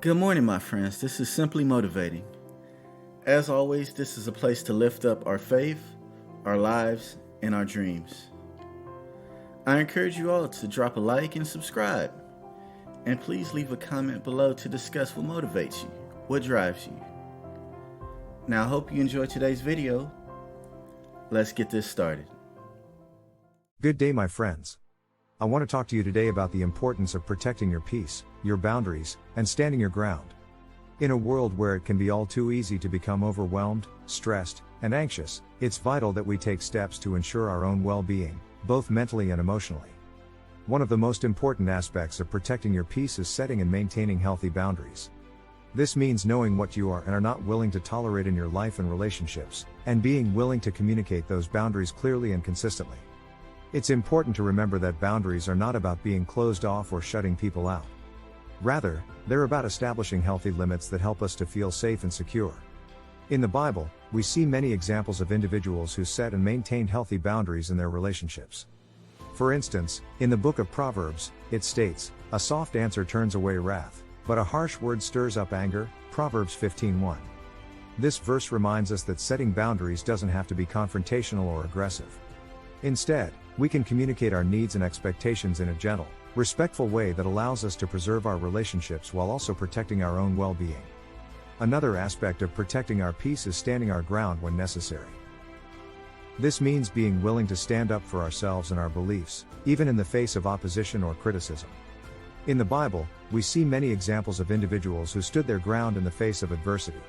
Good morning, my friends. This is Simply Motivating. As always, this is a place to lift up our faith, our lives, and our dreams. I encourage you all to drop a like and subscribe. And please leave a comment below to discuss what motivates you, what drives you. Now, I hope you enjoyed today's video. Let's get this started. Good day, my friends. I want to talk to you today about the importance of protecting your peace, your boundaries, and standing your ground. In a world where it can be all too easy to become overwhelmed, stressed, and anxious, it's vital that we take steps to ensure our own well-being, both mentally and emotionally. One of the most important aspects of protecting your peace is setting and maintaining healthy boundaries. This means knowing what you are and are not willing to tolerate in your life and relationships, and being willing to communicate those boundaries clearly and consistently. It's important to remember that boundaries are not about being closed off or shutting people out. Rather, they're about establishing healthy limits that help us to feel safe and secure. In the Bible, we see many examples of individuals who set and maintained healthy boundaries in their relationships. For instance, in the book of Proverbs, it states, "A soft answer turns away wrath, but a harsh word stirs up anger." Proverbs 15:1. This verse reminds us that setting boundaries doesn't have to be confrontational or aggressive. Instead, we can communicate our needs and expectations in a gentle, respectful way that allows us to preserve our relationships while also protecting our own well-being. Another aspect of protecting our peace is standing our ground when necessary. This means being willing to stand up for ourselves and our beliefs, even in the face of opposition or criticism. In the Bible, we see many examples of individuals who stood their ground in the face of adversity.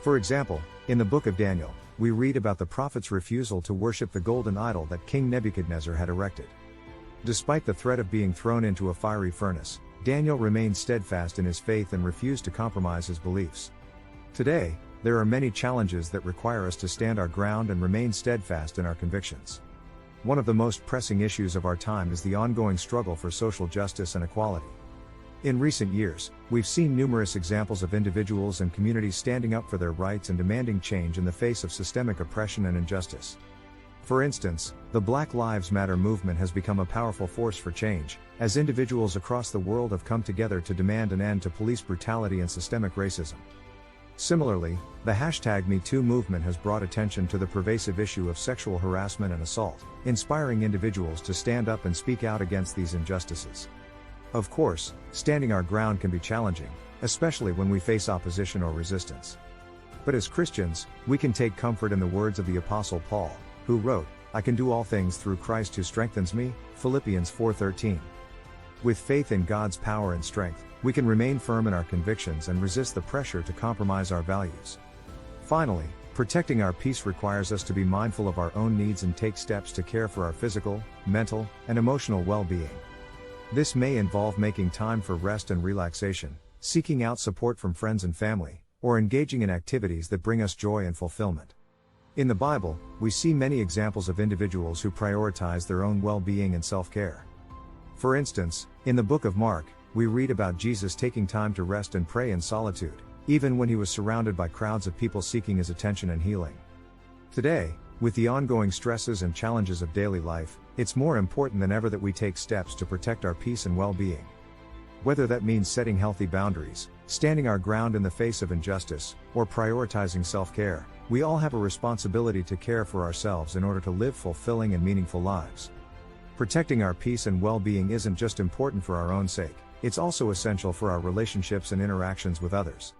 For example, in the book of Daniel, we read about the prophet's refusal to worship the golden idol that King Nebuchadnezzar had erected. Despite the threat of being thrown into a fiery furnace, Daniel remained steadfast in his faith and refused to compromise his beliefs. Today, there are many challenges that require us to stand our ground and remain steadfast in our convictions. One of the most pressing issues of our time is the ongoing struggle for social justice and equality. In recent years, we've seen numerous examples of individuals and communities standing up for their rights and demanding change in the face of systemic oppression and injustice. For instance, the Black Lives Matter movement has become a powerful force for change, as individuals across the world have come together to demand an end to police brutality and systemic racism. Similarly, the #MeToo movement has brought attention to the pervasive issue of sexual harassment and assault, inspiring individuals to stand up and speak out against these injustices. Of course, standing our ground can be challenging, especially when we face opposition or resistance. But as Christians, we can take comfort in the words of the Apostle Paul, who wrote, "I can do all things through Christ who strengthens me," Philippians 4:13. With faith in God's power and strength, we can remain firm in our convictions and resist the pressure to compromise our values. Finally, protecting our peace requires us to be mindful of our own needs and take steps to care for our physical, mental, and emotional well-being. This may involve making time for rest and relaxation, seeking out support from friends and family, or engaging in activities that bring us joy and fulfillment. In the Bible, we see many examples of individuals who prioritize their own well-being and self-care. For instance, in the book of Mark, we read about Jesus taking time to rest and pray in solitude, even when he was surrounded by crowds of people seeking his attention and healing. Today, with the ongoing stresses and challenges of daily life, it's more important than ever that we take steps to protect our peace and well-being. Whether that means setting healthy boundaries, standing our ground in the face of injustice, or prioritizing self-care, we all have a responsibility to care for ourselves in order to live fulfilling and meaningful lives. Protecting our peace and well-being isn't just important for our own sake, it's also essential for our relationships and interactions with others.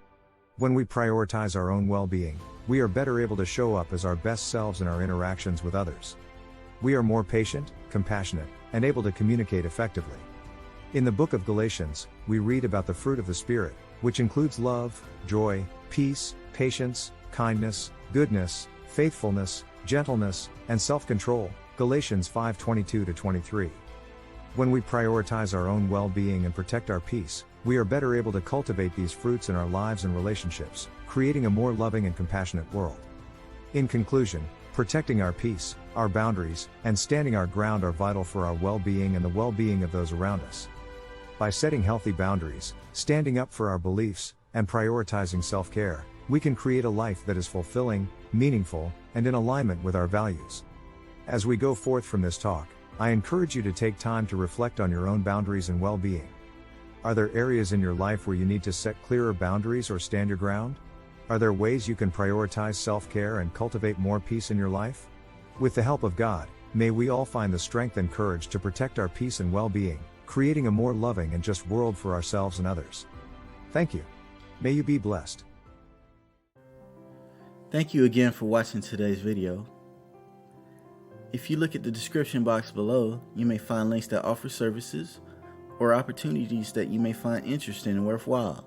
When we prioritize our own well-being, we are better able to show up as our best selves in our interactions with others. We are more patient, compassionate, and able to communicate effectively. In the book of Galatians, we read about the fruit of the Spirit, which includes love, joy, peace, patience, kindness, goodness, faithfulness, gentleness, and self-control, Galatians 5:22-23. When we prioritize our own well-being and protect our peace, we are better able to cultivate these fruits in our lives and relationships, creating a more loving and compassionate world. In conclusion, protecting our peace, our boundaries, and standing our ground are vital for our well-being and the well-being of those around us. By setting healthy boundaries, standing up for our beliefs, and prioritizing self-care, we can create a life that is fulfilling, meaningful, and in alignment with our values. As we go forth from this talk, I encourage you to take time to reflect on your own boundaries and well-being. Are there areas in your life where you need to set clearer boundaries or stand your ground? Are there ways you can prioritize self-care and cultivate more peace in your life? With the help of God, may we all find the strength and courage to protect our peace and well-being, creating a more loving and just world for ourselves and others. Thank you. May you be blessed. Thank you again for watching today's video. If you look at the description box below, you may find links that offer services or opportunities that you may find interesting and worthwhile.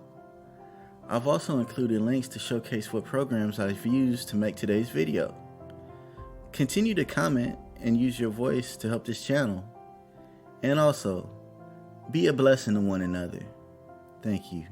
I've also included links to showcase what programs I've used to make today's video. Continue to comment and use your voice to help this channel. And also, be a blessing to one another. Thank you.